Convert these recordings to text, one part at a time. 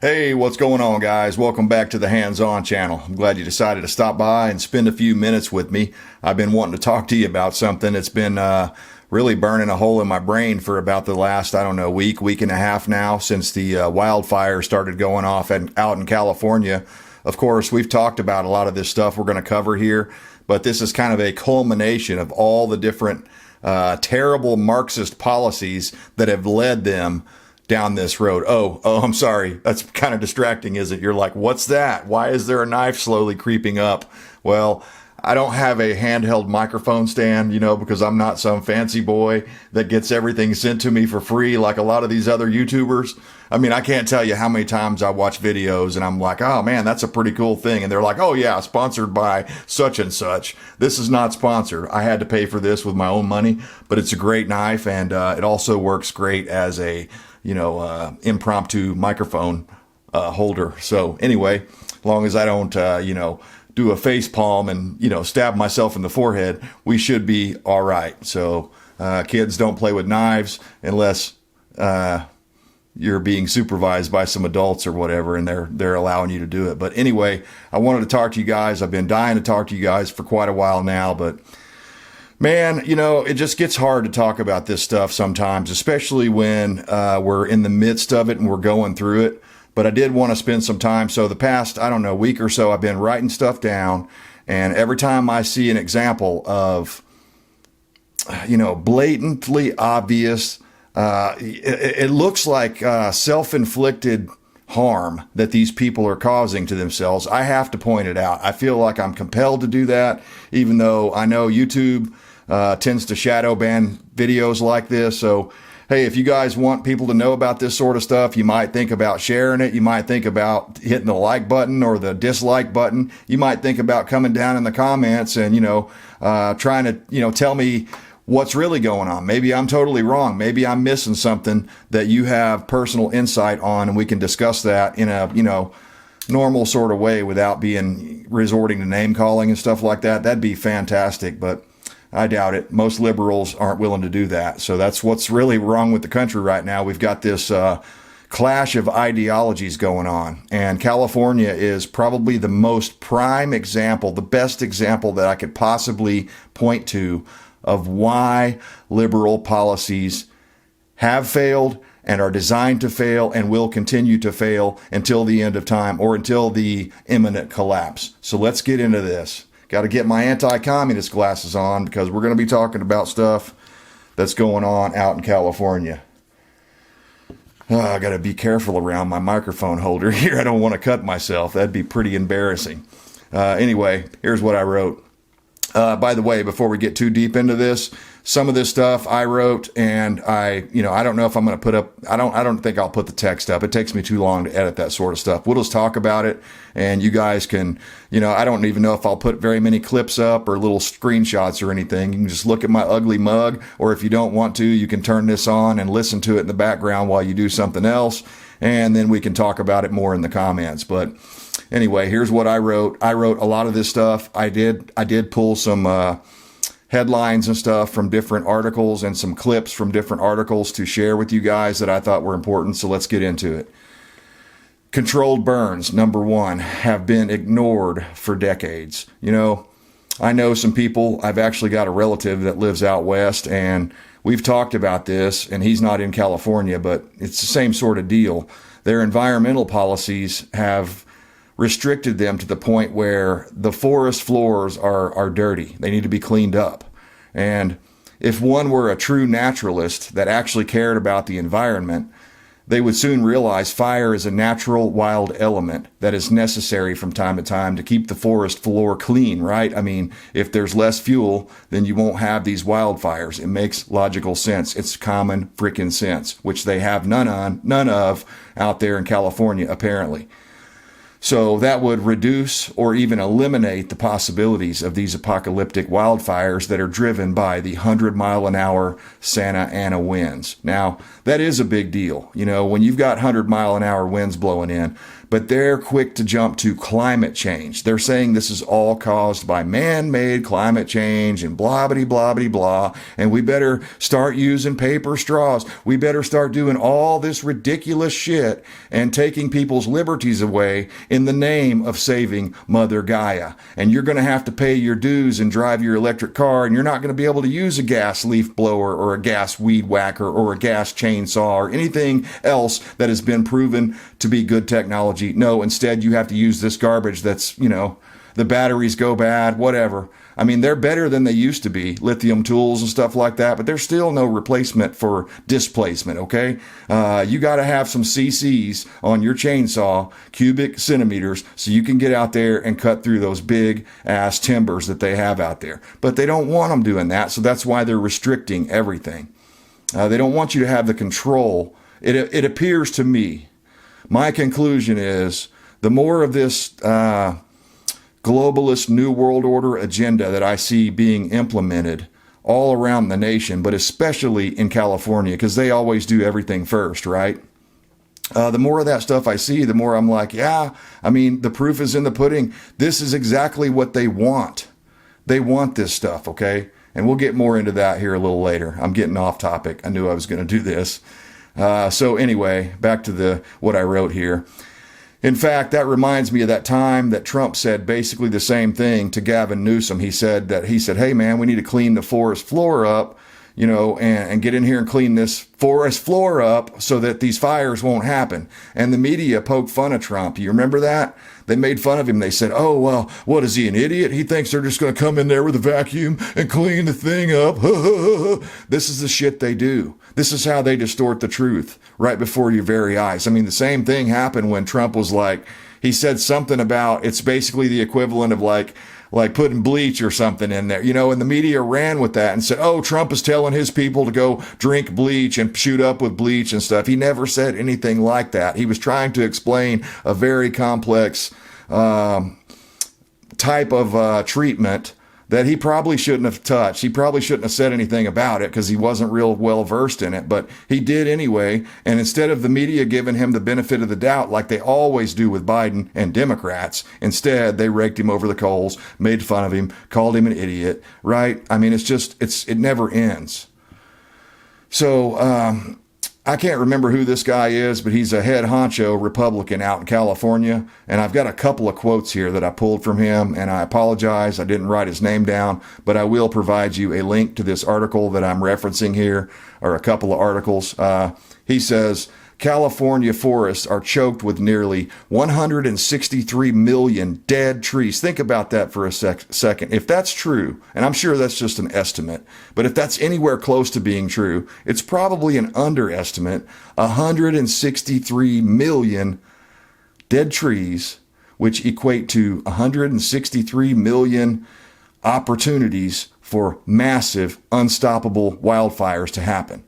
Hey, what's going on, guys? Welcome back to the Hands-On channel. I'm glad you decided to stop by and spend a few minutes with me. I've been wanting to talk to you about something that's been really burning a hole in my brain for about the last, I don't know, week and a half now since the wildfires started going off out in California. Of course, we've talked about a lot of this stuff we're going to cover here, but this is kind of a culmination of all the different terrible Marxist policies that have led them down this road. Oh, I'm sorry. That's kind of distracting, isn't it? You're like, what's that? Why is there a knife slowly creeping up? Well, I don't have a handheld microphone stand, because I'm not some fancy boy that gets everything sent to me for free like a lot of these other YouTubers. I mean, I can't tell you how many times I watch videos and I'm like, oh man, that's a pretty cool thing. And they're like, oh yeah, sponsored by such and such. This is not sponsored. I had to pay for this with my own money, but it's a great knife, and it also works great as a impromptu microphone holder. So anyway, as long as I don't, do a face palm and, stab myself in the forehead, we should be all right. So kids, don't play with knives unless you're being supervised by some adults or whatever, and they're allowing you to do it. But anyway, I wanted to talk to you guys. I've been dying to talk to you guys for quite a while now, but man, it just gets hard to talk about this stuff sometimes, especially when we're in the midst of it and we're going through it. But I did want to spend some time. So the past, I don't know, week or so, I've been writing stuff down. And every time I see an example of, blatantly obvious, it looks like self-inflicted harm that these people are causing to themselves, I have to point it out. I feel like I'm compelled to do that, even though I know YouTube tends to shadow ban videos like this. So, hey, if you guys want people to know about this sort of stuff, you might think about sharing it. You might think about hitting the like button or the dislike button. You might think about coming down in the comments and, trying to, tell me what's really going on. Maybe I'm totally wrong. Maybe I'm missing something that you have personal insight on, and we can discuss that in a, normal sort of way without being resorting to name calling and stuff like that. That'd be fantastic, but I doubt it. Most liberals aren't willing to do that. So that's what's really wrong with the country right now. We've got this clash of ideologies going on, and California is probably the most prime example, the best example that I could possibly point to of why liberal policies have failed and are designed to fail and will continue to fail until the end of time or until the imminent collapse. So let's get into this. Got to get my anti-communist glasses on because we're going to be talking about stuff that's going on out in California. I got to be careful around my microphone holder here. I don't want to cut myself. That'd be pretty embarrassing. Anyway, here's what I wrote. By the way, before we get too deep into this, some of this stuff I wrote, and I don't know if I'm going to put up, I don't think I'll put the text up. It takes me too long to edit that sort of stuff. We'll just talk about it, and you guys can, I don't even know if I'll put very many clips up or little screenshots or anything. You can just look at my ugly mug, or if you don't want to, you can turn this on and listen to it in the background while you do something else, and then we can talk about it more in the comments. But anyway, here's what I wrote. I wrote a lot of this stuff. I did pull some headlines and stuff from different articles and some clips from different articles to share with you guys that I thought were important. So let's get into it. Controlled burns, number one, have been ignored for decades. I know some people. I've actually got a relative that lives out west, and we've talked about this, and he's not in California, but it's the same sort of deal. Their environmental policies have restricted them to the point where the forest floors are dirty. They need to be cleaned up. And if one were a true naturalist that actually cared about the environment, they would soon realize fire is a natural wild element that is necessary from time to time to keep the forest floor clean, right? I mean, if there's less fuel, then you won't have these wildfires. It makes logical sense. It's common freaking sense, which they have none of out there in California, apparently. So that would reduce or even eliminate the possibilities of these apocalyptic wildfires that are driven by the 100-mile-an-hour Santa Ana winds. Now, that is a big deal, when you've got 100-mile-an-hour winds blowing in, but they're quick to jump to climate change. They're saying this is all caused by man-made climate change and blah-blah-blah-blah, and we better start using paper straws. We better start doing all this ridiculous shit and taking people's liberties away in the name of saving Mother Gaia. And you're going to have to pay your dues and drive your electric car, and you're not going to be able to use a gas leaf blower or a gas weed whacker or a gas chainsaw or anything else that has been proven to be good technology. No, instead you have to use this garbage that's, the batteries go bad, whatever. I mean, they're better than they used to be, lithium tools and stuff like that, but there's still no replacement for displacement, okay? You got to have some CCs on your chainsaw, cubic centimeters, so you can get out there and cut through those big-ass timbers that they have out there. But they don't want them doing that, so that's why they're restricting everything. They don't want you to have the control. It appears to me, my conclusion is, the more of this globalist New World Order agenda that I see being implemented all around the nation, but especially in California, because they always do everything first, right? The more of that stuff I see, the more I'm like, the proof is in the pudding. This is exactly what they want. They want this stuff, okay? And we'll get more into that here a little later. I'm getting off topic. I knew I was going to do this. So anyway, back to what I wrote here. In fact, that reminds me of that time that Trump said basically the same thing to Gavin Newsom. He said, hey man, we need to clean the forest floor up, and get in here and clean this forest floor up so that these fires won't happen. And the media poked fun of Trump. You remember that? They made fun of him. They said, oh, well, what is he, an idiot? He thinks they're just going to come in there with a vacuum and clean the thing up. This is the shit they do. This is how they distort the truth right before your very eyes. I mean, the same thing happened when Trump was he said something about, it's basically the equivalent of like putting bleach or something in there, and the media ran with that and said, oh, Trump is telling his people to go drink bleach and shoot up with bleach and stuff. He never said anything like that. He was trying to explain a very complex type of treatment that he probably shouldn't have touched. He probably shouldn't have said anything about it because he wasn't real well versed in it, but he did anyway. And instead of the media giving him the benefit of the doubt like they always do with Biden and Democrats, instead they raked him over the coals, made fun of him, called him an idiot, right? I mean, it never ends. So, I can't remember who this guy is, but he's a head honcho Republican out in California. And I've got a couple of quotes here that I pulled from him, and I apologize. I didn't write his name down, but I will provide you a link to this article that I'm referencing here, or a couple of articles. He says, California forests are choked with nearly 163 million dead trees. Think about that for a second. If that's true, and I'm sure that's just an estimate, but if that's anywhere close to being true, it's probably an underestimate. 163 million dead trees, which equate to 163 million opportunities for massive, unstoppable wildfires to happen.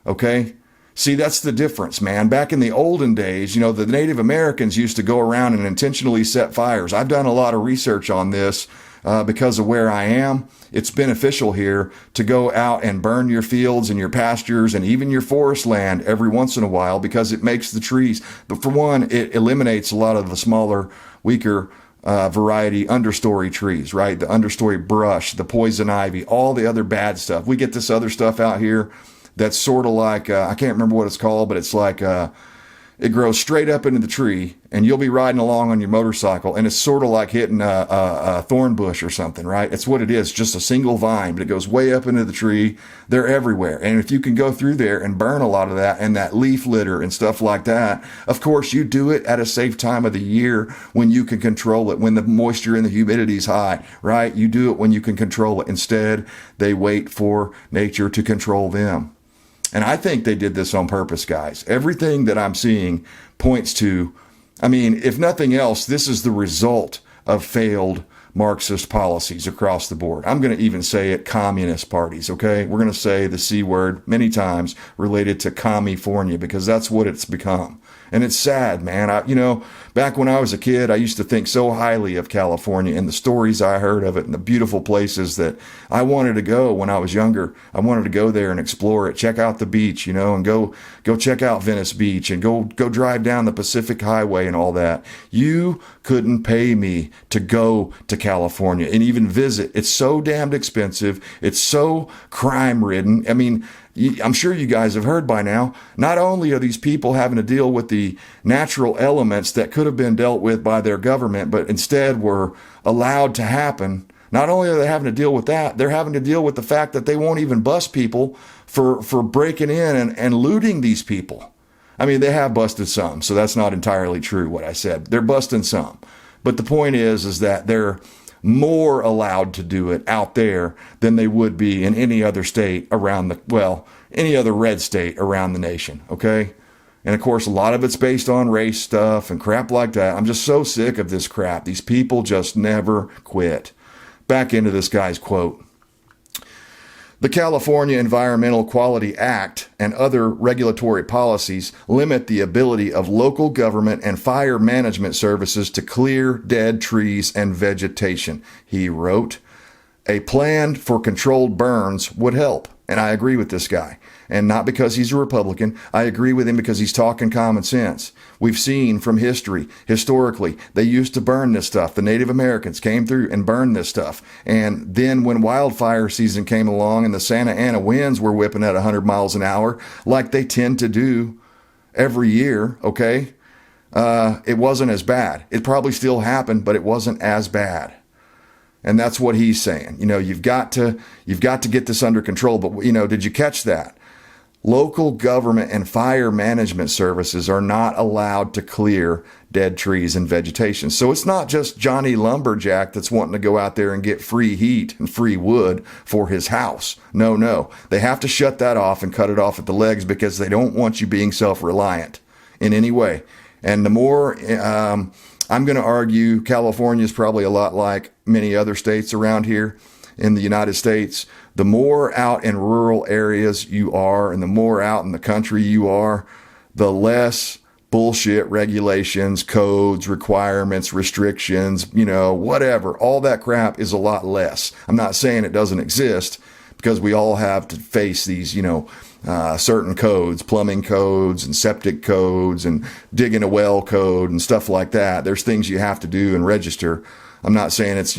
Okay? See, that's the difference, man. Back in the olden days, the Native Americans used to go around and intentionally set fires. I've done a lot of research on this because of where I am. It's beneficial here to go out and burn your fields and your pastures and even your forest land every once in a while because it makes the trees. But for one, it eliminates a lot of the smaller, weaker variety understory trees, right? The understory brush, the poison ivy, all the other bad stuff. We get this other stuff out here that's sort of like, I can't remember what it's called, but it's like, it grows straight up into the tree, and you'll be riding along on your motorcycle, and it's sort of like hitting a thorn bush or something, right? It's what it is, just a single vine, but it goes way up into the tree. They're everywhere. And if you can go through there and burn a lot of that and that leaf litter and stuff like that, of course, you do it at a safe time of the year when you can control it, when the moisture and the humidity is high, right? You do it when you can control it. Instead, they wait for nature to control them. And I think they did this on purpose, guys. Everything that I'm seeing points to, if nothing else, this is the result of failed Marxist policies across the board. I'm going to even say it, communist parties, okay? We're going to say the C word many times related to California because that's what it's become. And it's sad, man. Back when I was a kid, I used to think so highly of California and the stories I heard of it and the beautiful places that I wanted to go when I was younger. I wanted to go there and explore it, check out the beach, and go check out Venice Beach and go drive down the Pacific Highway and all that. You couldn't pay me to go to California and even visit. It's so damned expensive. It's so crime ridden. I mean, I'm sure you guys have heard by now, not only are these people having to deal with the natural elements that could have been dealt with by their government, but instead were allowed to happen. Not only are they having to deal with that, they're having to deal with the fact that they won't even bust people for breaking in and looting these people. I mean, they have busted some, so that's not entirely true what I said. They're busting some. But the point is that they're more allowed to do it out there than they would be in any other state around any other red state around the nation, okay? And of course, a lot of it's based on race stuff and crap like that. I'm just so sick of this crap. These people just never quit. Back into this guy's quote. The California Environmental Quality Act and other regulatory policies limit the ability of local government and fire management services to clear dead trees and vegetation, he wrote. A plan for controlled burns would help. And I agree with this guy. And not because he's a Republican. I agree with him because he's talking common sense. We've seen from historically, they used to burn this stuff. The Native Americans came through and burned this stuff. And then when wildfire season came along and the Santa Ana winds were whipping at 100 miles an hour, like they tend to do every year, okay, it wasn't as bad. It probably still happened, but it wasn't as bad. And that's what he's saying. You've got to get this under control. But, did you catch that? Local government and fire management services are not allowed to clear dead trees and vegetation. So it's not just Johnny Lumberjack that's wanting to go out there and get free heat and free wood for his house. No. They have to shut that off and cut it off at the legs because they don't want you being self-reliant in any way. And the more, I'm going to argue California is probably a lot like many other states around here in the United States. The more out in rural areas you are and the more out in the country you are, the less bullshit regulations, codes, requirements, restrictions, whatever. All that crap is a lot less. I'm not saying it doesn't exist because we all have to face these, certain codes, plumbing codes and septic codes and digging a well code and stuff like that. There's things you have to do and register. I'm not saying it's,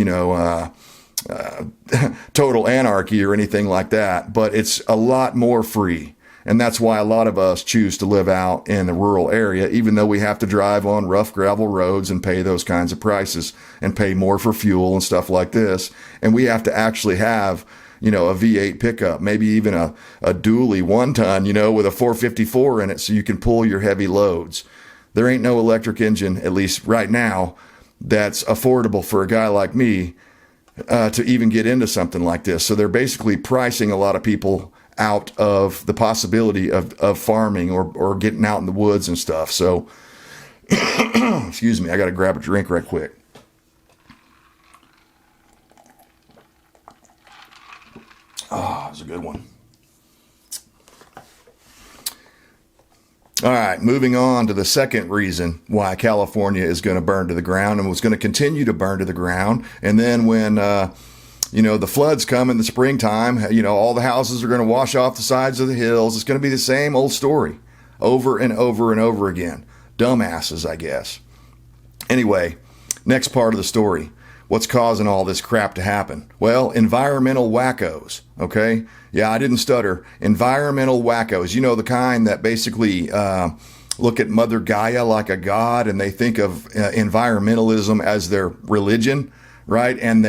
total anarchy or anything like that, but it's a lot more free. And that's why a lot of us choose to live out in the rural area, even though we have to drive on rough gravel roads and pay those kinds of prices and pay more for fuel and stuff like this. And we have to actually have, a V8 pickup, maybe even a dually 1-ton, with a 454 in it so you can pull your heavy loads. There ain't no electric engine, at least right now, that's affordable for a guy like me to even get into something like this. So they're basically pricing a lot of people out of the possibility of farming or getting out in the woods and stuff. So, excuse me, I got to grab a drink right quick. Oh, that's a good one. All right, moving on to the second reason why California is going to burn to the ground and was going to continue to burn to the ground. And then when, the floods come in the springtime, all the houses are going to wash off the sides of the hills. It's going to be the same old story over and over and over again. Dumbasses, I guess. Anyway, next part of the story. What's causing all this crap to happen? Well, environmental wackos, okay? Yeah, I didn't stutter. Environmental wackos. The kind that basically look at Mother Gaia like a god and they think of environmentalism as their religion, right? And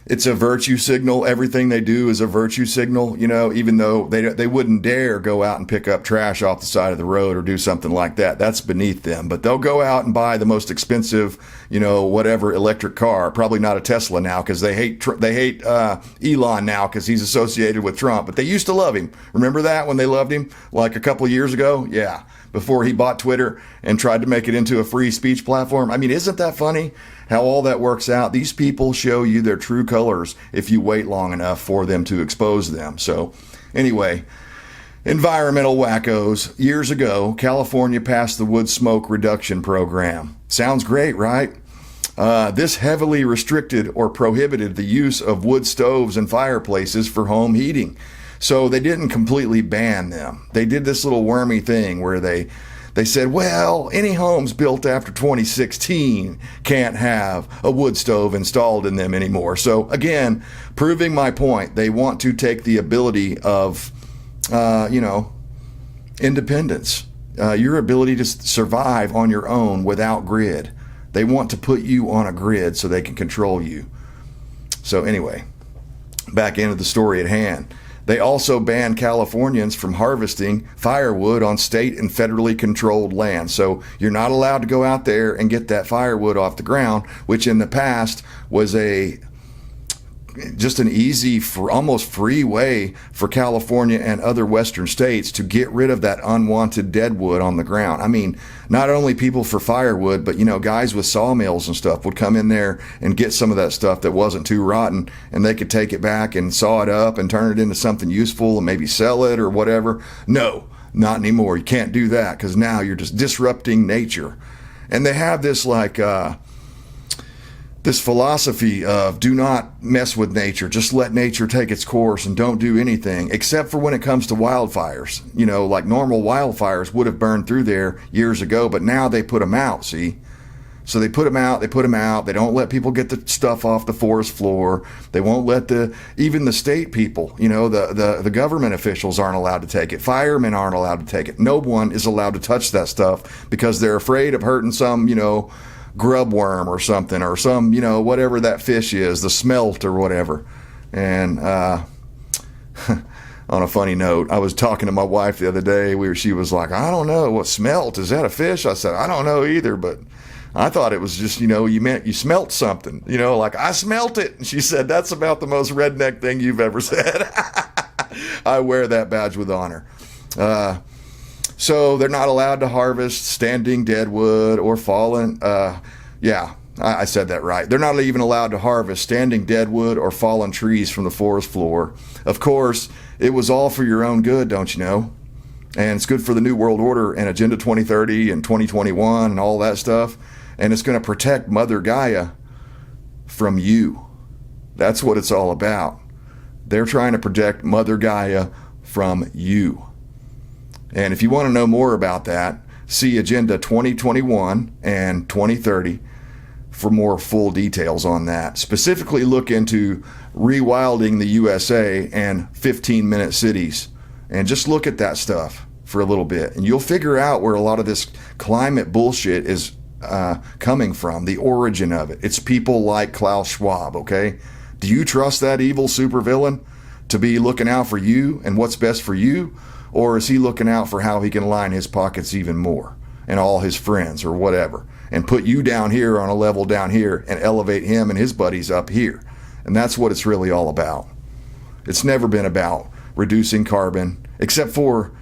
it's a virtue signal. Everything they do is a virtue signal, even though they wouldn't dare go out and pick up trash off the side of the road or do something like that. That's beneath them. But they'll go out and buy the most expensive, whatever electric car. Probably not a Tesla now because they hate Elon now because he's associated with Trump. But they used to love him. Remember that when they loved him like a couple of years ago? Yeah. Before he bought Twitter and tried to make it into a free speech platform. I mean, isn't that funny how all that works out? These people show you their true colors if you wait long enough for them to expose them. So anyway, Environmental wackos. Years ago, California passed the wood smoke reduction program. Sounds great, right? This heavily restricted or prohibited the use of wood stoves and fireplaces for home heating. So they didn't completely ban them. They did this little wormy thing where they said, well, any homes built after 2016 can't have a wood stove installed in them anymore. So again, proving my point, they want to take the ability of, independence, your ability to survive on your own without grid. They want to put you on a grid so they can control you. So anyway, back into the story at hand. They also banned Californians from harvesting firewood on state and federally controlled land. So you're not allowed to go out there and get that firewood off the ground, which in the past was just an easy, almost free way for California and other western states to get rid of that unwanted deadwood on the ground. I mean, not only people for firewood, but, guys with sawmills and stuff would come in there and get some of that stuff that wasn't too rotten, and they could take it back and saw it up and turn it into something useful and maybe sell it or whatever. No, not anymore. You can't do that because now you're just disrupting nature. And they have this this philosophy of do not mess with nature, just let nature take its course and don't do anything, except for when it comes to wildfires. Like normal wildfires would have burned through there years ago, but now they put them out, see? So they put them out. They don't let people get the stuff off the forest floor. They won't let even the state people, the government officials aren't allowed to take it. Firemen aren't allowed to take it. No one is allowed to touch that stuff because they're afraid of hurting some, grub worm or something, or some, whatever that fish is, the smelt or whatever. And on a funny note, I was talking to my wife the other day. She was like, I don't know, what smelt? Is that a fish? I said, I don't know either, but I thought it was just, you meant you smelt something, like I smelt it. And she said, that's about the most redneck thing you've ever said. I wear that badge with honor. So they're not allowed to harvest standing deadwood or fallen. I said that right. They're not even allowed to harvest standing deadwood or fallen trees from the forest floor. Of course, it was all for your own good, don't you know? And it's good for the New World Order and Agenda 2030 and 2021 and all that stuff. And it's going to protect Mother Gaia from you. That's what it's all about. They're trying to protect Mother Gaia from you. And if you want to know more about that, see Agenda 2021 and 2030 for more full details on that. Specifically look into rewilding the USA and 15-minute cities. And just look at that stuff for a little bit. And you'll figure out where a lot of this climate bullshit is coming from, the origin of it. It's people like Klaus Schwab, okay? Do you trust that evil supervillain to be looking out for you and what's best for you? Or is he looking out for how he can line his pockets even more and all his friends or whatever and put you down here on a level down here and elevate him and his buddies up here? And that's what it's really all about. It's never been about reducing carbon, except for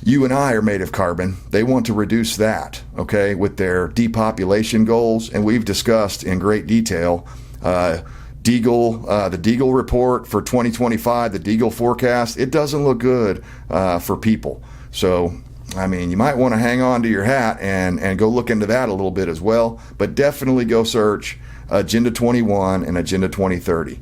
you and I are made of carbon. They want to reduce that, okay, with their depopulation goals. And we've discussed in great detail the Deagle report for 2025, the Deagle forecast. It doesn't look good for people. So, I mean, you might want to hang on to your hat and go look into that a little bit as well. But definitely go search Agenda 21 and Agenda 2030.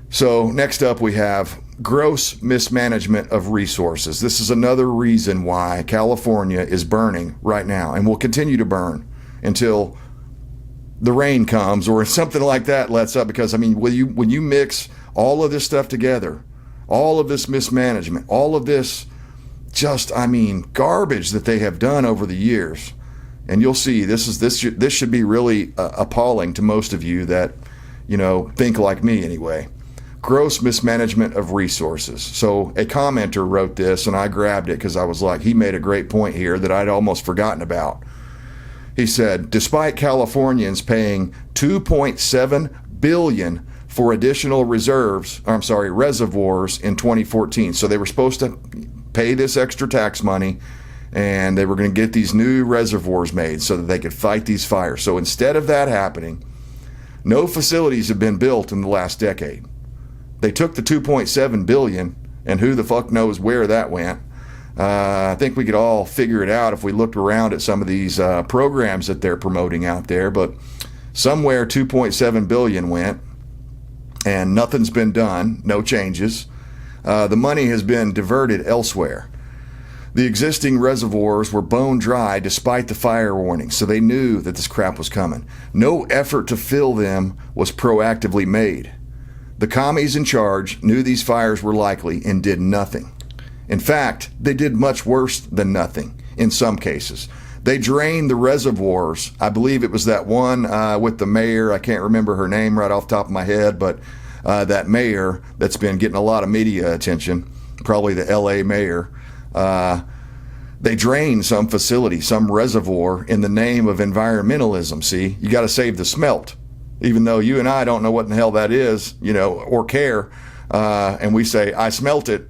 So next up we have gross mismanagement of resources. This is another reason why California is burning right now and will continue to burn until the rain comes or something like that lets up. Because, I mean, when you mix all of this stuff together, all of this mismanagement, all of this garbage that they have done over the years, and you'll see this should be really appalling to most of you that, think like me anyway. Gross mismanagement of resources. So a commenter wrote this, and I grabbed it because I was like, he made a great point here that I'd almost forgotten about. He said, despite Californians paying $2.7 billion for additional reservoirs in 2014. So they were supposed to pay this extra tax money, and they were going to get these new reservoirs made so that they could fight these fires. So instead of that happening, no facilities have been built in the last decade. They took the $2.7 billion And who the fuck knows where that went. I think we could all figure it out if we looked around at some of these programs that they're promoting out there. But somewhere 2.7 billion went, and nothing's been done, no changes. The money has been diverted elsewhere. The existing reservoirs were bone dry despite the fire warning, so they knew that this crap was coming. No effort to fill them was proactively made. The commies in charge knew these fires were likely and did nothing. In fact, they did much worse than nothing in some cases. They drained the reservoirs. I believe it was that one with the mayor. I can't remember her name right off the top of my head, but that mayor that's been getting a lot of media attention, probably the LA mayor. They drained some facility, some reservoir in the name of environmentalism. See, you got to save the smelt, even though you and I don't know what in the hell that is, or care. And we say, I smelt it,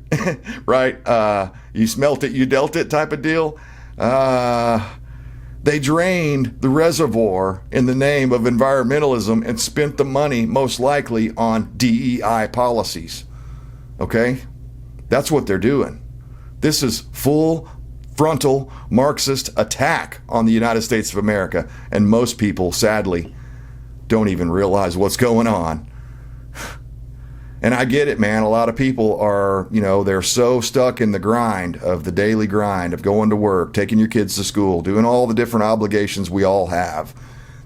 right? You smelt it, you dealt it type of deal. They drained the reservoir in the name of environmentalism and spent the money most likely on DEI policies. Okay? That's what they're doing. This is full frontal Marxist attack on the United States of America. And most people, sadly, don't even realize what's going on. And I get it, man. A lot of people are, they're so stuck in the grind of the daily grind of going to work, taking your kids to school, doing all the different obligations we all have,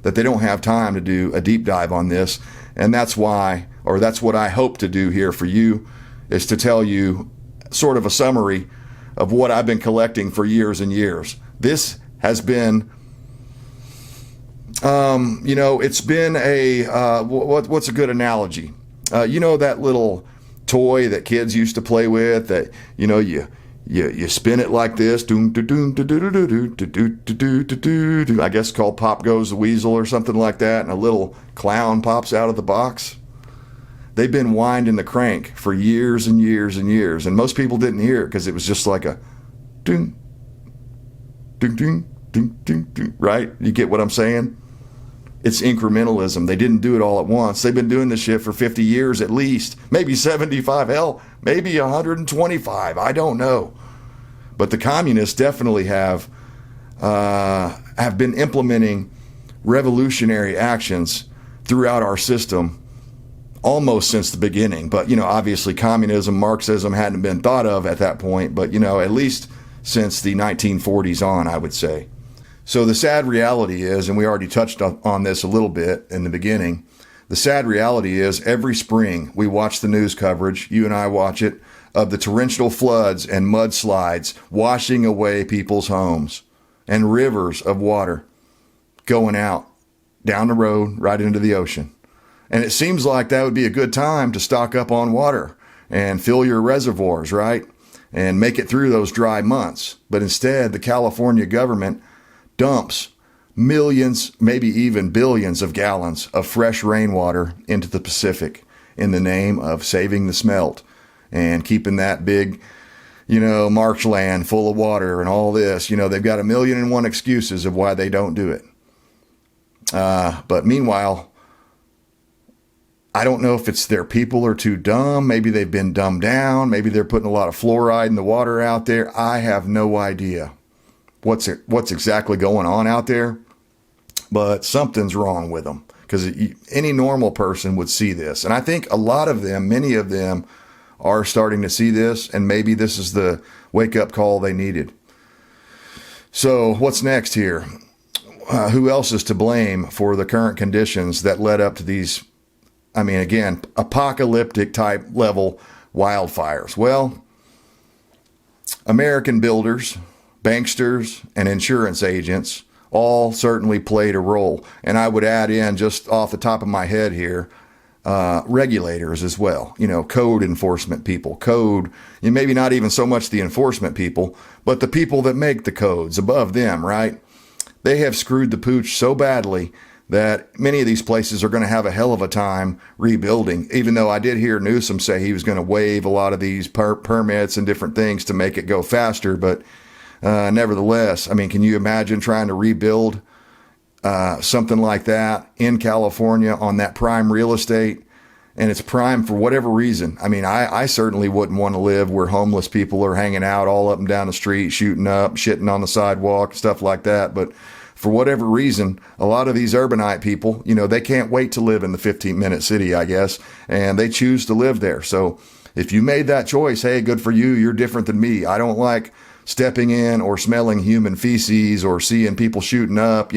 that they don't have time to do a deep dive on this. And that's why, or that's what I hope to do here for you, is to tell you sort of a summary of what I've been collecting for years and years. This has been, it's been what's a good analogy? That little toy that kids used to play with that, you spin it like this, I guess called Pop Goes the Weasel or something like that, and a little clown pops out of the box. They've been winding the crank for years and years and years, and most people didn't hear it because it was just like a ding, ding, ding, ding, ding, ding, right? You get what I'm saying? It's incrementalism. They didn't do it all at once. They've been doing this shit for 50 years at least, maybe 75, hell, maybe 125. I don't know. But the communists definitely have been implementing revolutionary actions throughout our system almost since the beginning. But, obviously communism, Marxism hadn't been thought of at that point, but, at least since the 1940s on, I would say. So the sad reality is, and we already touched on this a little bit in the beginning, the sad reality is every spring we watch the news coverage, you and I watch it, of the torrential floods and mudslides washing away people's homes and rivers of water going out down the road right into the ocean. And it seems like that would be a good time to stock up on water and fill your reservoirs, right? And make it through those dry months. But instead, the California government dumps millions, maybe even billions of gallons of fresh rainwater into the Pacific in the name of saving the smelt and keeping that big, marshland full of water and all this. They've got 1,000,001 excuses of why they don't do it. But meanwhile, I don't know if it's their people are too dumb. Maybe they've been dumbed down. Maybe they're putting a lot of fluoride in the water out there. I have no idea what's exactly going on out there, but something's wrong with them because any normal person would see this. And I think a lot of them, many of them are starting to see this, and maybe this is the wake-up call they needed. So what's next here? Who else is to blame for the current conditions that led up to these, apocalyptic type level wildfires? Well, American builders, banksters, and insurance agents all certainly played a role. And I would add in, just off the top of my head here, regulators as well, code enforcement people, maybe not even so much the enforcement people, but the people that make the codes above them, right? They have screwed the pooch so badly that many of these places are going to have a hell of a time rebuilding, even though I did hear Newsom say he was going to waive a lot of these permits and different things to make it go faster. But nevertheless, can you imagine trying to rebuild something like that in California on that prime real estate and it's prime for whatever reason. I mean, I certainly wouldn't want to live where homeless people are hanging out all up and down the street, shooting up, shitting on the sidewalk, stuff like that. But for whatever reason, a lot of these urbanite people, they can't wait to live in the 15-minute city, I guess, and they choose to live there. So if you made that choice, hey, good for you. You're different than me. I don't like stepping in or smelling human feces or seeing people shooting up,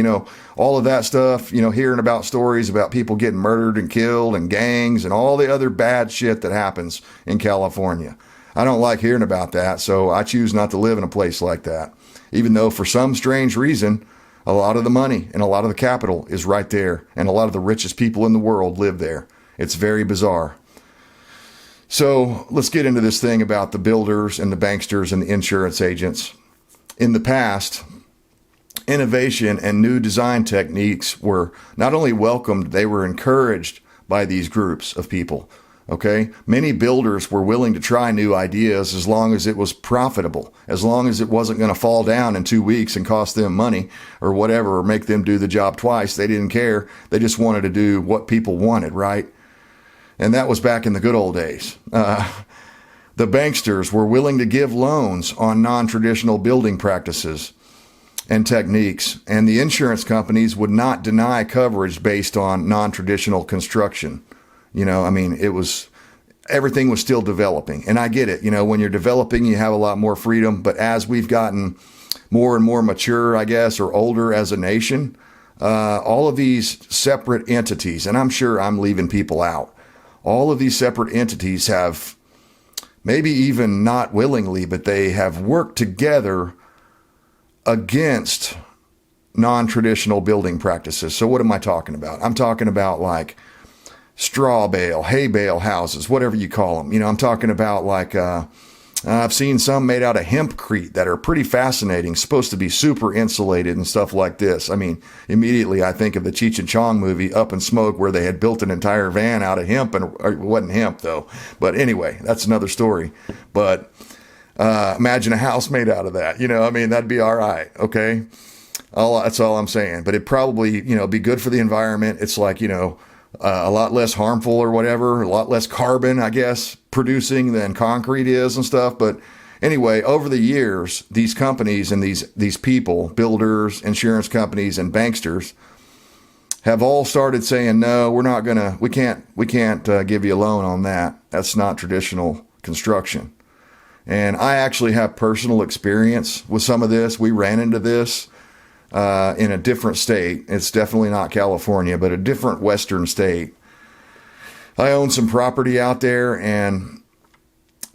all of that stuff, hearing about stories about people getting murdered and killed and gangs and all the other bad shit that happens in California. I don't like hearing about that. So I choose not to live in a place like that, even though for some strange reason, a lot of the money and a lot of the capital is right there. And a lot of the richest people in the world live there. It's very bizarre. So let's get into this thing about the builders and the banksters and the insurance agents. In the past, innovation and new design techniques were not only welcomed, they were encouraged by these groups of people. Okay. Many builders were willing to try new ideas as long as it was profitable, as long as it wasn't going to fall down in 2 weeks and cost them money or whatever, or make them do the job twice. They didn't care. They just wanted to do what people wanted, right? And that was back in the good old days. The banksters were willing to give loans on non-traditional building practices and techniques, and the insurance companies would not deny coverage based on non-traditional construction. Everything was still developing. And I get it. When you're developing, you have a lot more freedom. But as we've gotten more and more mature, I guess, or older as a nation, all of these separate entities, and I'm sure I'm leaving people out, all of these separate entities have, maybe even not willingly, but they have worked together against non-traditional building practices. So what am I talking about? I'm talking about like straw bale, hay bale houses, whatever you call them. I'm talking about like, I've seen some made out of hempcrete that are pretty fascinating, supposed to be super insulated and stuff like this. I mean, immediately I think of the Cheech and Chong movie Up in Smoke, where they had built an entire van out of hemp, and it wasn't hemp though. But anyway, that's another story. But imagine a house made out of that. That'd be all right. Okay. That's all I'm saying. But it probably, be good for the environment. It's like, a lot less harmful or whatever, a lot less carbon, I guess, producing than concrete is and stuff. But anyway, over the years, these companies and these people, builders, insurance companies, and banksters, have all started saying, no, we can't give you a loan on that. That's not traditional construction. And I actually have personal experience with some of this. We ran into this in a different state. It's definitely not California, but a different Western state. I own some property out there, and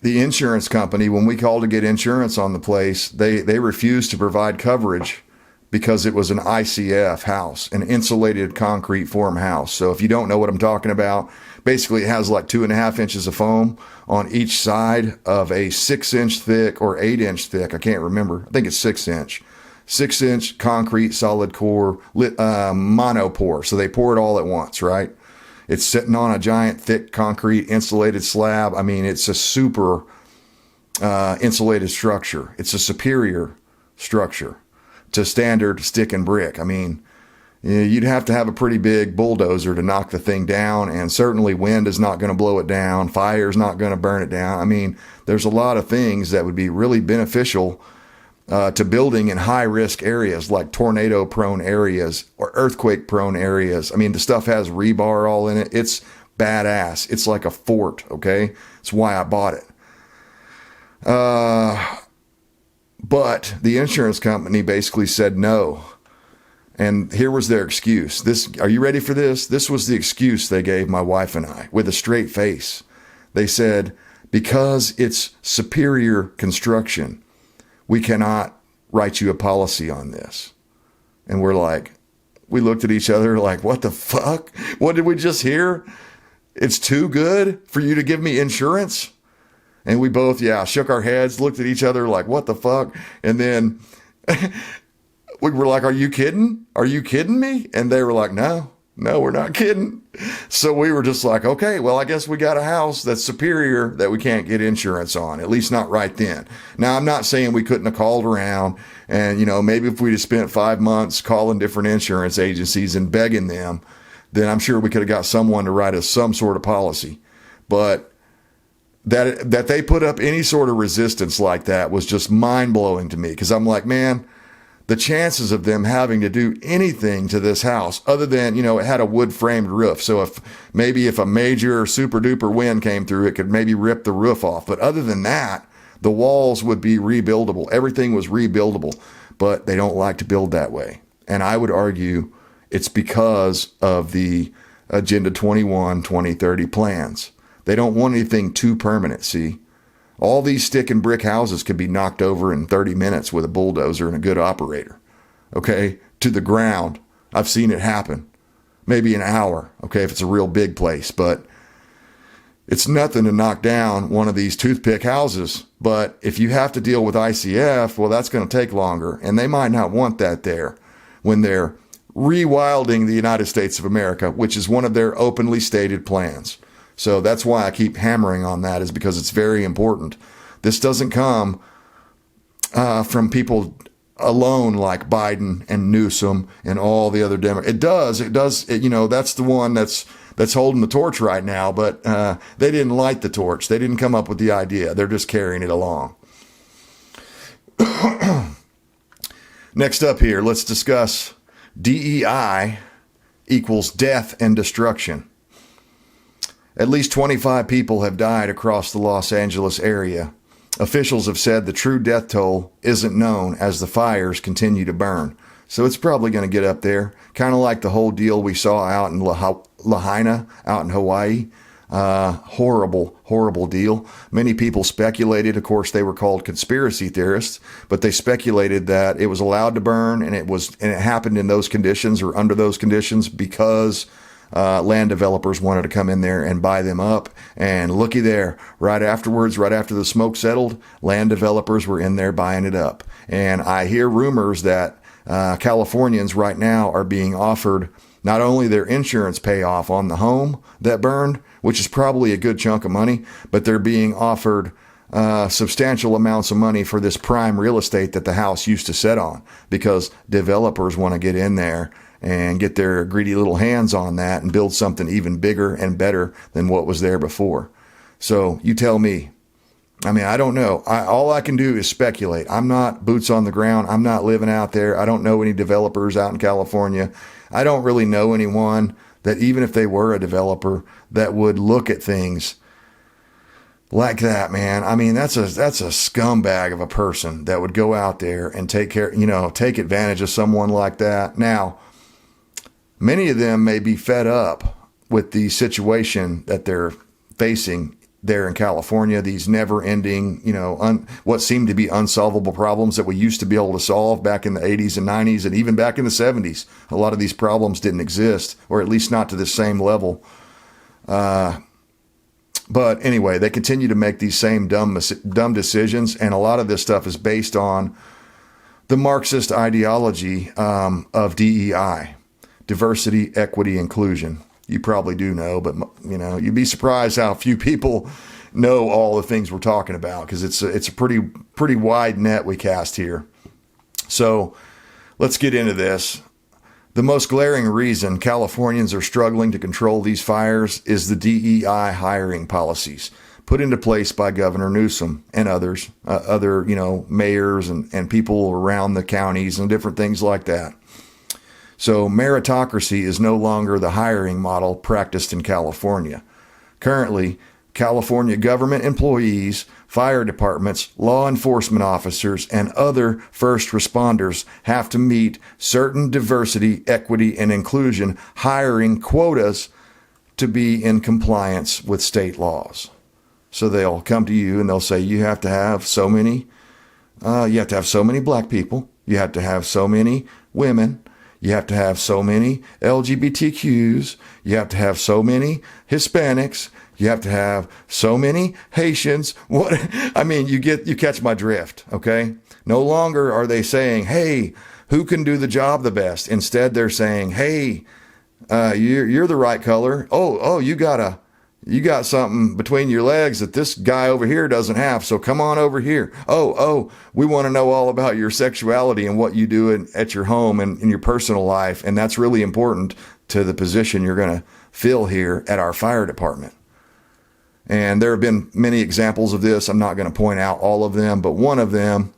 the insurance company, when we called to get insurance on the place, they refused to provide coverage because it was an ICF house, an insulated concrete form house. So if you don't know what I'm talking about, basically it has like 2.5 inches of foam on each side of a 6-inch thick or 8-inch thick. I can't remember. I think it's 6-inch. 6-inch concrete solid core monopore. So they pour it all at once, right? It's sitting on a giant thick concrete insulated slab. I mean, it's a super insulated structure. It's a superior structure to standard stick and brick. I mean, you'd have to have a pretty big bulldozer to knock the thing down, and certainly wind is not going to blow it down. Fire is not going to burn it down. I mean, there's a lot of things that would be really beneficial to building in high-risk areas like tornado-prone areas or earthquake-prone areas. I mean, the stuff has rebar all in it. It's badass. It's like a fort, okay? That's why I bought it. But the insurance company basically said no. And here was their excuse. Are you ready for this? This was the excuse they gave my wife and I with a straight face. They said, because it's superior construction, we cannot write you a policy on this. And we looked at each other like, what the fuck? What did we just hear? It's too good for you to give me insurance? And we both, shook our heads, looked at each other like, what the fuck? And then we were like, are you kidding? Are you kidding me? And they were like, no, we're not kidding. So we were just like, okay, well, I guess we got a house that's superior that we can't get insurance on, at least not right then. Now, I'm not saying we couldn't have called around and, maybe if we'd have spent 5 months calling different insurance agencies and begging them then I'm sure we could have got someone to write us some sort of policy. But that they put up any sort of resistance like that was just mind-blowing to me, because I'm like, man, the chances of them having to do anything to this house other than, it had a wood framed roof. So if a major super duper wind came through, it could maybe rip the roof off. But other than that, the walls would be rebuildable. Everything was rebuildable, but they don't like to build that way. And I would argue it's because of the Agenda 21, 2030 plans. They don't want anything too permanent, see? All these stick and brick houses could be knocked over in 30 minutes with a bulldozer and a good operator, okay, to the ground. I've seen it happen. Maybe an hour, okay, if it's a real big place. But it's nothing to knock down one of these toothpick houses. But if you have to deal with ICF, well, that's going to take longer. And they might not want that there when they're rewilding the United States of America, which is one of their openly stated plans. So that's why I keep hammering on that, is because it's very important. This doesn't come from people alone like Biden and Newsom and all the other Democrats. It does. That's the one that's holding the torch right now, but they didn't light the torch. They didn't come up with the idea. They're just carrying it along. Next up here, let's discuss DEI equals death and destruction. At least 25 people have died across the Los Angeles area. Officials have said the true death toll isn't known as the fires continue to burn. So it's probably going to get up there. Kind of like the whole deal we saw out in Lahaina, out in Hawaii. Horrible, horrible deal. Many people speculated, of course, they were called conspiracy theorists, but they speculated that it was allowed to burn and it happened in those conditions or under those conditions because land developers wanted to come in there and buy them up. And looky there, right afterwards, right after the smoke settled, land developers were in there buying it up. And I hear rumors that Californians right now are being offered not only their insurance payoff on the home that burned, which is probably a good chunk of money, but they're being offered substantial amounts of money for this prime real estate that the house used to sit on, because developers want to get in there and get their greedy little hands on that and build something even bigger and better than what was there before. So you tell me. I mean, I don't know. All I can do is speculate. I'm not boots on the ground. I'm not living out there. I don't know any developers out in California. I don't really know anyone that, even if they were a developer, that would look at things like that, man. I mean, that's a scumbag of a person that would go out there and take advantage of someone like that. Now, many of them may be fed up with the situation that they're facing there in California, these never-ending, what seem to be unsolvable problems that we used to be able to solve back in the 80s and 90s and even back in the 70s. A lot of these problems didn't exist, or at least not to the same level. But anyway, they continue to make these same dumb decisions, and a lot of this stuff is based on the Marxist ideology of DEI. Diversity, equity, inclusion. You probably do know, but you'd be surprised how few people know all the things we're talking about, because it's a pretty wide net we cast here. So let's get into this. The most glaring reason Californians are struggling to control these fires is the DEI hiring policies put into place by Governor Newsom and others, other mayors and people around the counties and different things like that. So meritocracy is no longer the hiring model practiced in California. Currently, California government employees, fire departments, law enforcement officers, and other first responders have to meet certain diversity, equity, and inclusion hiring quotas to be in compliance with state laws. So they'll come to you and they'll say, you have to have so many black people, you have to have so many women, you have to have so many LGBTQs. You have to have so many Hispanics. You have to have so many Haitians. You catch my drift, okay? No longer are they saying, hey, who can do the job the best? Instead, they're saying, hey, you're the right color. Oh, you got You got something between your legs that this guy over here doesn't have. So come on over here. Oh, we want to know all about your sexuality and what you do at your home and in your personal life. And that's really important to the position you're going to fill here at our fire department. And there have been many examples of this. I'm not going to point out all of them, but one of them,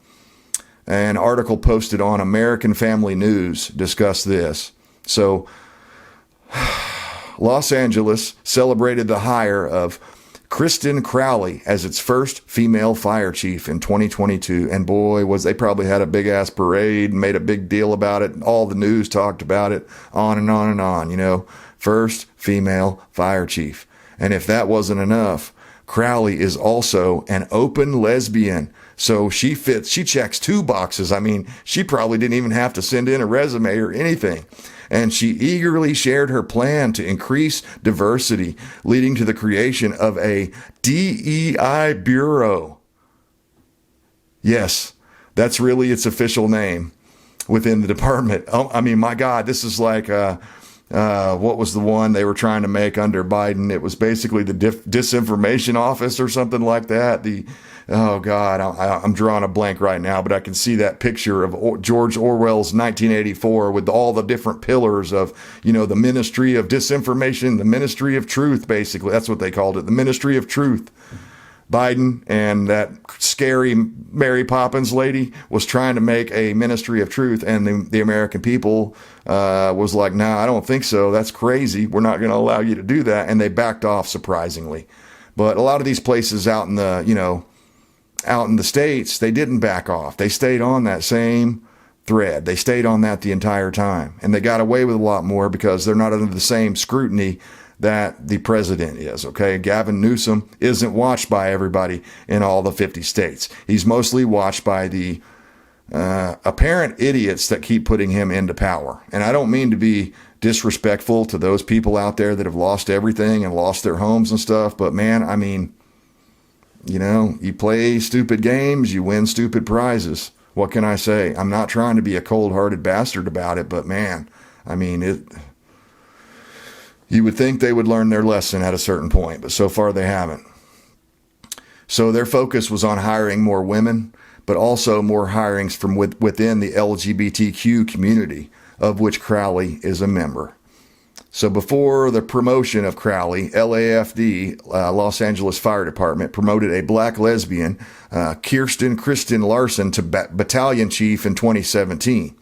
an article posted on American Family News, discussed this. So Los Angeles celebrated the hire of Kristen Crowley as its first female fire chief in 2022. And boy, they probably had a big ass parade and made a big deal about it. All the news talked about it, on and on and on, first female fire chief. And if that wasn't enough, Crowley is also an open lesbian. So she checks 2 boxes. I mean, she probably didn't even have to send in a resume or anything. And she eagerly shared her plan to increase diversity, leading to the creation of a DEI bureau. Yes, that's really its official name within the department. I mean, my God, this is like, what was the one they were trying to make under Biden? It was basically the disinformation office or something like that. Oh God, I'm drawing a blank right now, but I can see that picture of George Orwell's 1984 with all the different pillars of, the Ministry of Disinformation, the Ministry of Truth, basically. That's what they called it, the Ministry of Truth. Biden and that scary Mary Poppins lady was trying to make a Ministry of Truth, and the American people was like, nah, I don't think so. That's crazy. We're not going to allow you to do that. And they backed off, surprisingly. But a lot of these places out in the States, they didn't back off. They stayed on that same thread. They stayed on that the entire time. And they got away with a lot more because they're not under the same scrutiny that the president is, okay? Gavin Newsom isn't watched by everybody in all the 50 states. He's mostly watched by the apparent idiots that keep putting him into power. And I don't mean to be disrespectful to those people out there that have lost everything and lost their homes and stuff, but man, I mean, you play stupid games, you win stupid prizes. What can I say? I'm not trying to be a cold-hearted bastard about it, but man, I mean, you would think they would learn their lesson at a certain point, but so far they haven't. So their focus was on hiring more women, but also more hirings from within the LGBTQ community, of which Crowley is a member. So before the promotion of Crowley, LAFD, Los Angeles Fire Department, promoted a black lesbian, Kristen Larson, to battalion chief in 2017.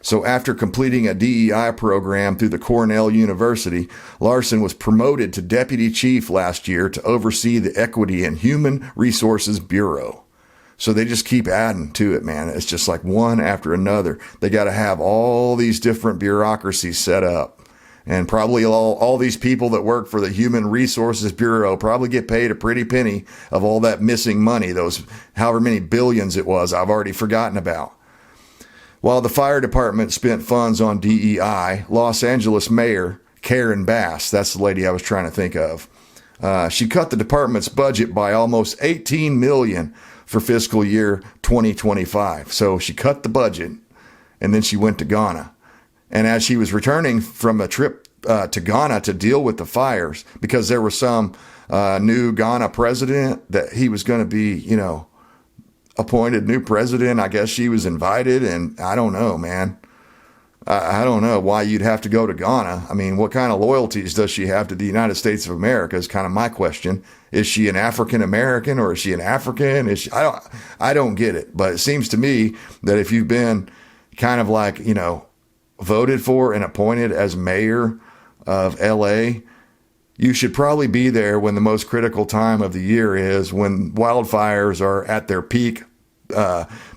So after completing a DEI program through the Cornell University, Larson was promoted to deputy chief last year to oversee the Equity and Human Resources Bureau. So they just keep adding to it, man. It's just like one after another. They got to have all these different bureaucracies set up. And probably all these people that work for the Human Resources Bureau probably get paid a pretty penny of all that missing money, those however many billions it was I've already forgotten about. While the fire department spent funds on DEI, Los Angeles Mayor Karen Bass, that's the lady I was trying to think of, she cut the department's budget by almost $18 million for fiscal year 2025. So she cut the budget, and then she went to Ghana. And as she was returning from a trip to Ghana to deal with the fires, because there was some new Ghana president that he was going to be, appointed new president. I guess she was invited, and I don't know, man. I don't know why you'd have to go to Ghana. I mean, what kind of loyalties does she have to the United States of America is kind of my question. Is she an African American or is she an African? I don't get it. But it seems to me that if you've been kind of like, voted for and appointed as mayor of LA, you should probably be there when the most critical time of the year is, when wildfires are at their peak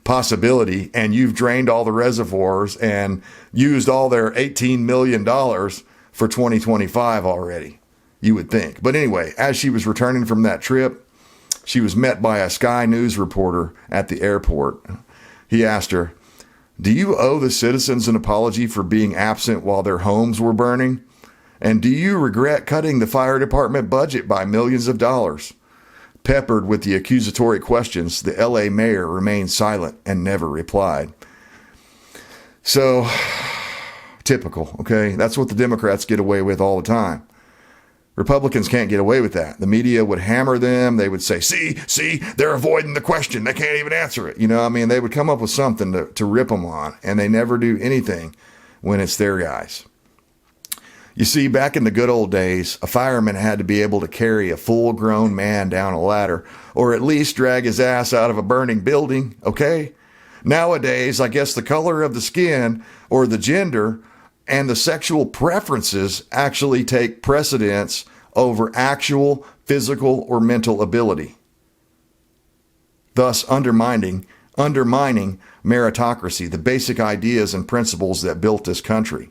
possibility, and you've drained all the reservoirs and used all their $18 million for 2025 already, you would think. But anyway, as she was returning from that trip, she was met by a Sky News reporter at the airport. He asked her, "Do you owe the citizens an apology for being absent while their homes were burning? And do you regret cutting the fire department budget by millions of dollars?" Peppered with the accusatory questions, the LA mayor remained silent and never replied. So, typical, okay? That's what the Democrats get away with all the time. Republicans can't get away with that. The media would hammer them. They would say, see, they're avoiding the question. They can't even answer it. They would come up with something to rip them on, and they never do anything when it's their guys. You see, back in the good old days, a fireman had to be able to carry a full-grown man down a ladder, or at least drag his ass out of a burning building, okay? Nowadays, I guess the color of the skin or the gender and the sexual preferences actually take precedence over actual physical or mental ability, thus undermining meritocracy, the basic ideas and principles that built this country.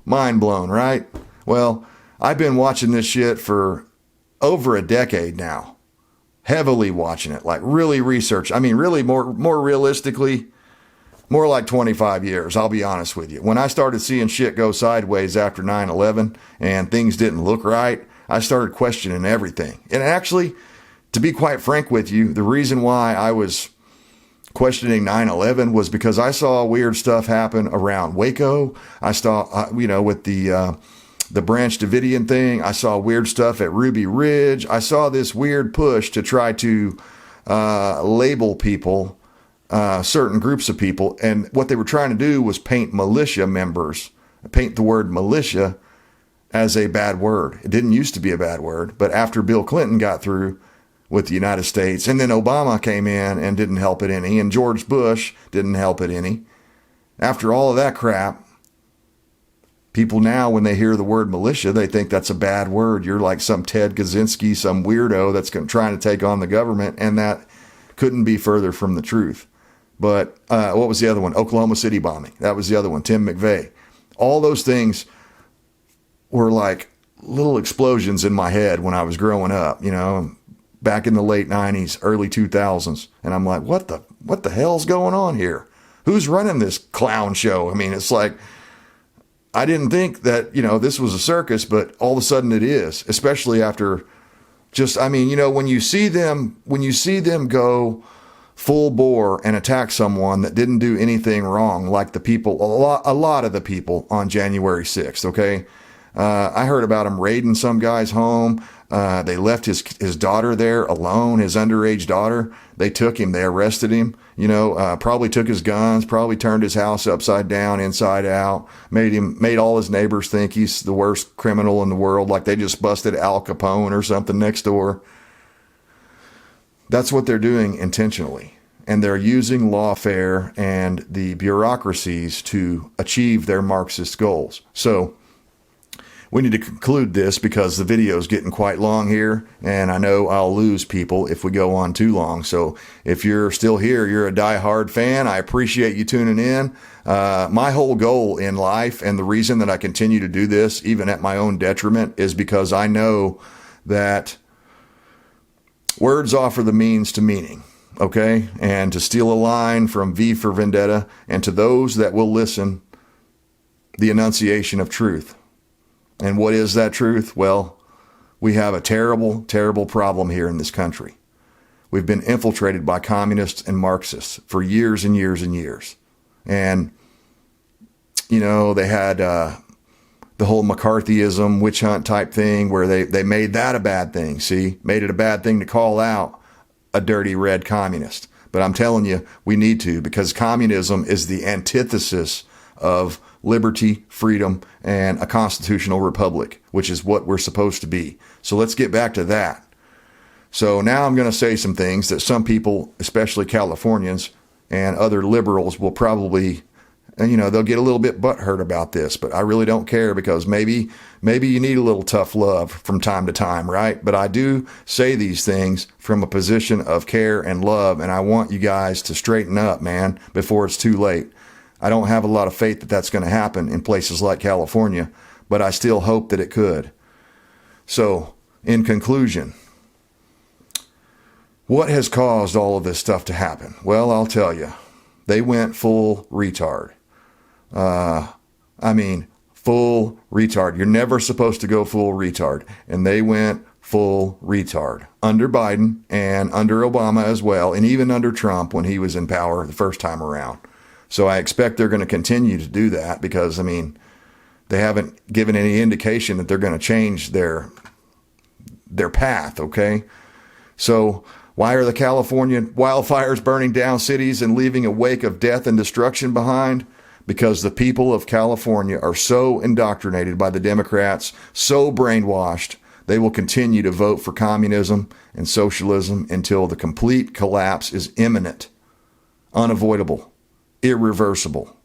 Mind blown, right? Well, I've been watching this shit for over a decade now. Heavily watching it, like really research. I mean, really more realistically, more like 25 years, I'll be honest with you. When I started seeing shit go sideways after 9/11 and things didn't look right, I started questioning everything. And actually, to be quite frank with you, the reason why I was questioning 9/11 was because I saw weird stuff happen around Waco. I saw, with the Branch Davidian thing. I saw weird stuff at Ruby Ridge. I saw this weird push to try to label people, certain groups of people. And what they were trying to do was paint militia members, paint the word militia as a bad word. It didn't used to be a bad word, but after Bill Clinton got through with the United States, and then Obama came in and didn't help it any, and George Bush didn't help it any. After all of that crap, people now, when they hear the word militia, they think that's a bad word. You're like some Ted Kaczynski, some weirdo that's trying to take on the government, and that couldn't be further from the truth. But what was the other one? Oklahoma City bombing. That was the other one, Tim McVeigh. All those things were like little explosions in my head when I was growing up, back in the late 90s, early 2000s. And I'm like, what the hell's going on here? Who's running this clown show? I mean, it's like, I didn't think that, this was a circus, but all of a sudden it is, especially after when you see them go full bore and attack someone that didn't do anything wrong, like the people, a lot of the people on January 6th. Okay. I heard about him raiding some guy's home. They left his daughter there alone, his underage daughter. They took him, they arrested him, probably took his guns, probably turned his house upside down, inside out, made all his neighbors think he's the worst criminal in the world, like they just busted Al Capone or something next door. That's what they're doing intentionally. And they're using lawfare and the bureaucracies to achieve their Marxist goals. So we need to conclude this because the video is getting quite long here, and I know I'll lose people if we go on too long. So if you're still here, you're a diehard fan. I appreciate you tuning in. My whole goal in life, and the reason that I continue to do this, even at my own detriment, is because I know that words offer the means to meaning, okay? And to steal a line from V for Vendetta, and to those that will listen, the enunciation of truth. And what is that truth? Well, we have a terrible, terrible problem here in this country. We've been infiltrated by communists and Marxists for years and years and years. And, they had the whole McCarthyism, witch hunt type thing where they made that a bad thing, made it a bad thing to call out a dirty red communist. But I'm telling you, we need to, because communism is the antithesis of liberty, freedom, and a constitutional republic, which is what we're supposed to be. So let's get back to that. So now I'm going to say some things that some people, especially Californians and other liberals, will probably, they'll get a little bit butthurt about this, but I really don't care, because maybe you need a little tough love from time to time, right? But I do say these things from a position of care and love, and I want you guys to straighten up, man, before it's too late. I don't have a lot of faith that that's going to happen in places like California, but I still hope that it could. So, in conclusion, what has caused all of this stuff to happen? Well, I'll tell you. They went full retard. Full retard. You're never supposed to go full retard. And they went full retard. Under Biden and under Obama as well, and even under Trump when he was in power the first time around. So I expect they're going to continue to do that because, they They haven't given any indication that they're going to change their path, okay? So why are the California wildfires burning down cities and leaving a wake of death and destruction behind? Because the people of California are so indoctrinated by the Democrats, so brainwashed, they will continue to vote for communism and socialism until the complete collapse is imminent, unavoidable, irreversible.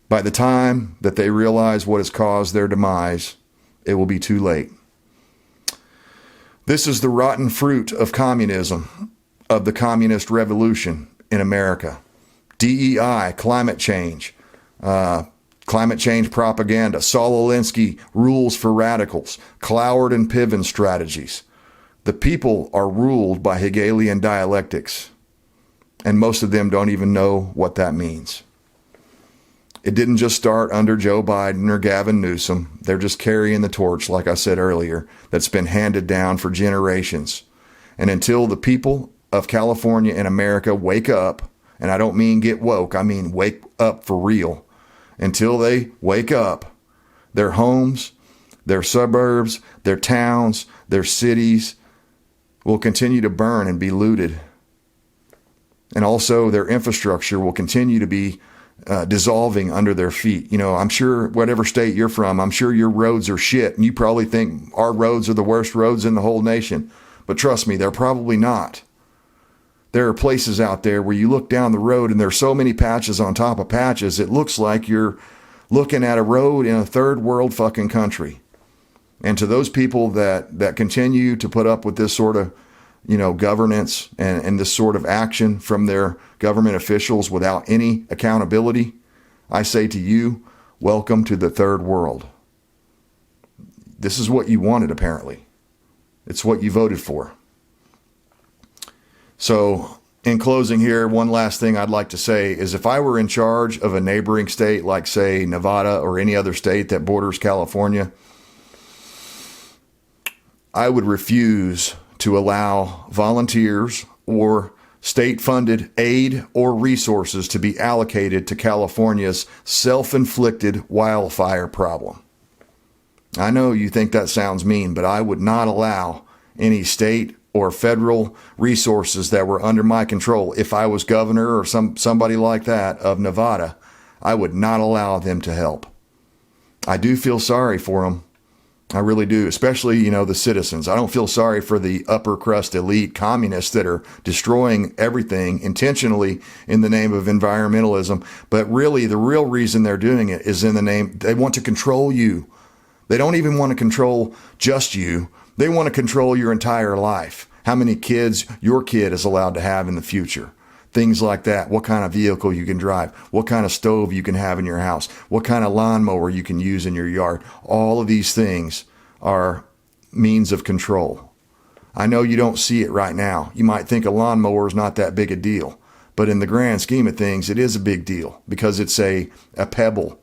By the time that they realize what has caused their demise, it will be too late. This is the rotten fruit of communism, of the communist revolution in America. DEI, climate change propaganda, Saul Alinsky rules for radicals, Cloward and Piven strategies. The people are ruled by Hegelian dialectics, and most of them don't even know what that means. It didn't just start under Joe Biden or Gavin Newsom. They're just carrying the torch, like I said earlier, that's been handed down for generations. And until the people of California and America wake up, and I don't mean get woke, I mean wake up for real. Until they wake up, their homes, their suburbs, their towns, their cities will continue to burn and be looted. And also their infrastructure will continue to be dissolving under their feet. You know, I'm sure whatever state you're from, I'm sure your roads are shit. And you probably think our roads are the worst roads in the whole nation. But trust me, they're probably not. There are places out there where you look down the road and there's so many patches on top of patches, it looks like you're looking at a road in a third world fucking country. And to those people that continue to put up with this sort of, you know, governance and this sort of action from their government officials without any accountability, I say to you, welcome to the third world. This is what you wanted, apparently. It's what you voted for. So in closing here, one last thing I'd like to say is if I were in charge of a neighboring state, like say Nevada or any other state that borders California, I would refuse to allow volunteers or state-funded aid or resources to be allocated to California's self-inflicted wildfire problem. I know you think that sounds mean, but I would not allow any state or federal resources that were under my control. If I was governor or somebody like that of Nevada, I would not allow them to help. I do feel sorry for them. I really do, especially, you know, the citizens. I don't feel sorry for the upper crust elite communists that are destroying everything intentionally in the name of environmentalism. But really, the real reason they're doing it is in the name, they want to control you. They don't even want to control just you. They want to control your entire life. How many kids your kid is allowed to have in the future. Things like that. What kind of vehicle you can drive. What kind of stove you can have in your house. What kind of lawnmower you can use in your yard. All of these things are means of control. I know you don't see it right now. You might think a lawnmower is not that big a deal. But in the grand scheme of things, it is a big deal because it's a pebble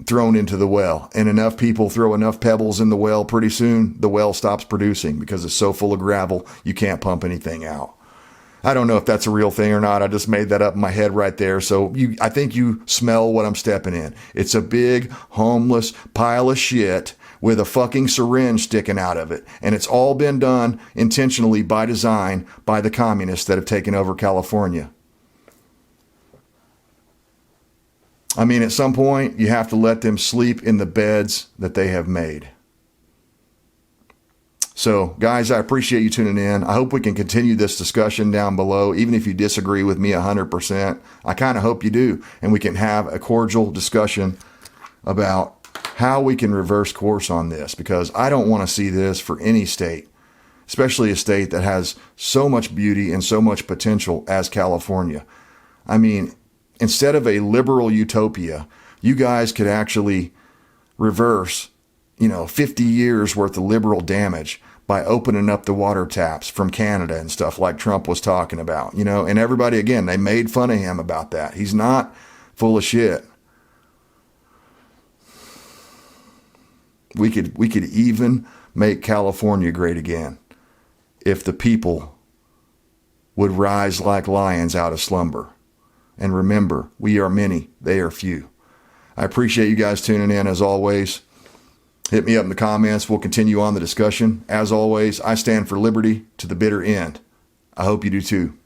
thrown into the well, and enough people throw enough pebbles in the well, pretty soon the well stops producing because it's so full of gravel you can't pump anything out. I don't know if that's a real thing or not. I just made that up in my head right there. So I think you smell what I'm stepping in. It's a big homeless pile of shit with a fucking syringe sticking out of it. And it's all been done intentionally by design by the communists that have taken over California. I mean, at some point, you have to let them sleep in the beds that they have made. So, guys, I appreciate you tuning in. I hope we can continue this discussion down below, even if you disagree with me 100%. I kind of hope you do, and we can have a cordial discussion about how we can reverse course on this, because I don't want to see this for any state, especially a state that has so much beauty and so much potential as California. I mean, instead of a liberal utopia, you guys could actually reverse, 50 years worth of liberal damage by opening up the water taps from Canada and stuff like Trump was talking about, and everybody, again, they made fun of him about that. He's not full of shit. We could even make California great again if the people would rise like lions out of slumber. And remember, we are many, they are few. I appreciate you guys tuning in as always. Hit me up in the comments. We'll continue on the discussion. As always, I stand for liberty to the bitter end. I hope you do too.